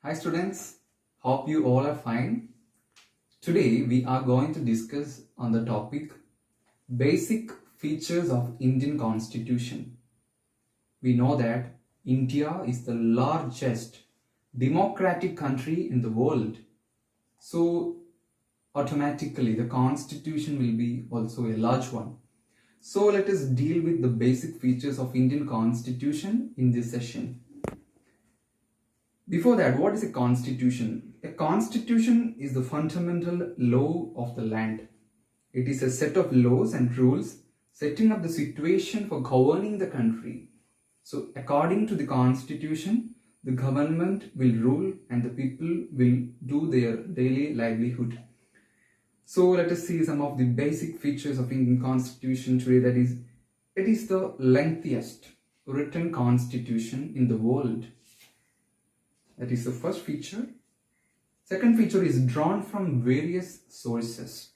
Hi students, hope you all are fine. Today we are going to discuss on the topic basic features of Indian Constitution. We know that India is the largest democratic country in the world. So automatically the Constitution will be also a large one. So let us deal with the basic features of Indian Constitution in this session. Before that, what is a constitution? A constitution is the fundamental law of the land. It is a set of laws and rules setting up the situation for governing the country. So according to the constitution, the government will rule and the people will do their daily livelihood. So let us see some of the basic features of Indian Constitution today. That is, it is the lengthiest written constitution in the world. That is the first feature. Second feature is drawn from various sources.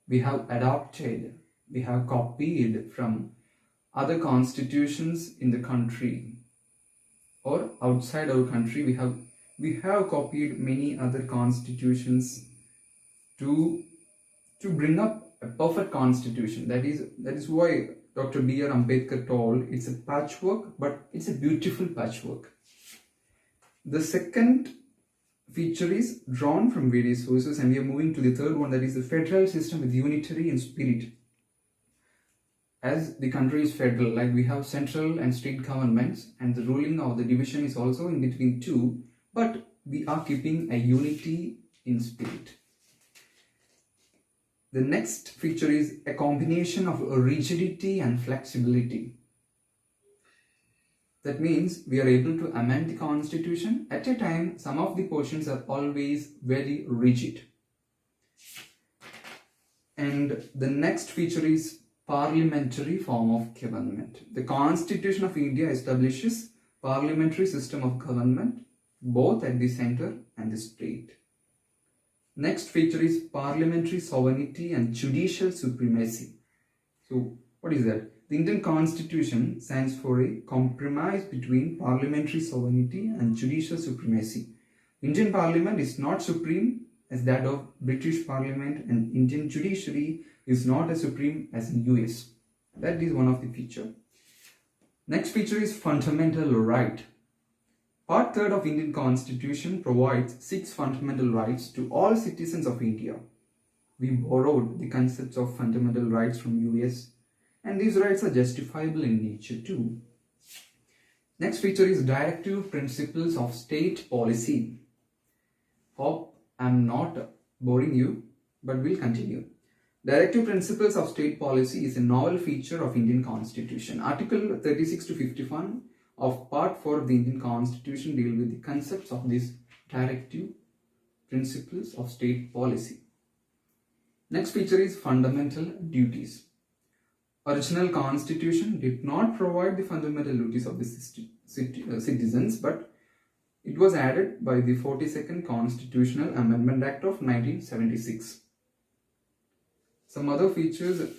We have adopted, we have copied from other constitutions in the country or outside our country. We have copied many other constitutions to bring up a perfect constitution. That is why Dr. B.R. Ambedkar told it's a patchwork, but it's a beautiful patchwork. The second feature is drawn from various sources, and we are moving to the third one, that is the federal system with unitary in spirit. As the country is federal, like we have central and state governments, and the ruling of the division is also in between two, but we are keeping a unity in spirit. The next feature is a combination of rigidity and flexibility. That means we are able to amend the constitution. At a time, some of the portions are always very rigid. And the next feature is parliamentary form of government. The Constitution of India establishes parliamentary system of government both at the center and the state. Next feature is parliamentary sovereignty and judicial supremacy. So what is that? The Indian Constitution stands for a compromise between parliamentary sovereignty and judicial supremacy. Indian Parliament is not supreme as that of British Parliament, and Indian judiciary is not as supreme as in US. That is one of the features. Next feature is fundamental right. Part 3rd of Indian Constitution provides 6 fundamental rights to all citizens of India. We borrowed the concepts of fundamental rights from US, and these rights are justifiable in nature too. Next feature is directive principles of state policy. Hope I'm not boring you, but we'll continue. Directive principles of state policy is a novel feature of Indian Constitution. Article 36 to 51 of Part 4 of the Indian Constitution deal with the concepts of these directive principles of state policy. Next feature is fundamental duties. Original Constitution did not provide the fundamental duties of the citizens, but it was added by the 42nd Constitutional Amendment Act of 1976. Some other features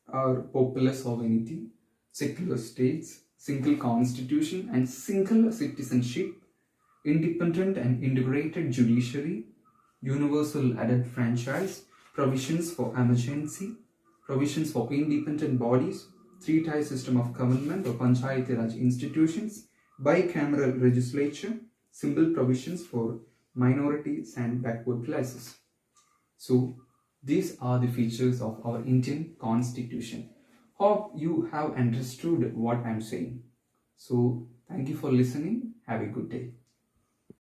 are popular sovereignty, secular states, single constitution and single citizenship, independent and integrated judiciary, universal adult franchise, provisions for emergency, provisions for independent bodies, three-tier system of government or Panchayati Raj institutions, bicameral legislature, simple provisions for minorities and backward classes. So these are the features of our Indian Constitution. Hope you have understood what I am saying. So thank you for listening. Have a good day.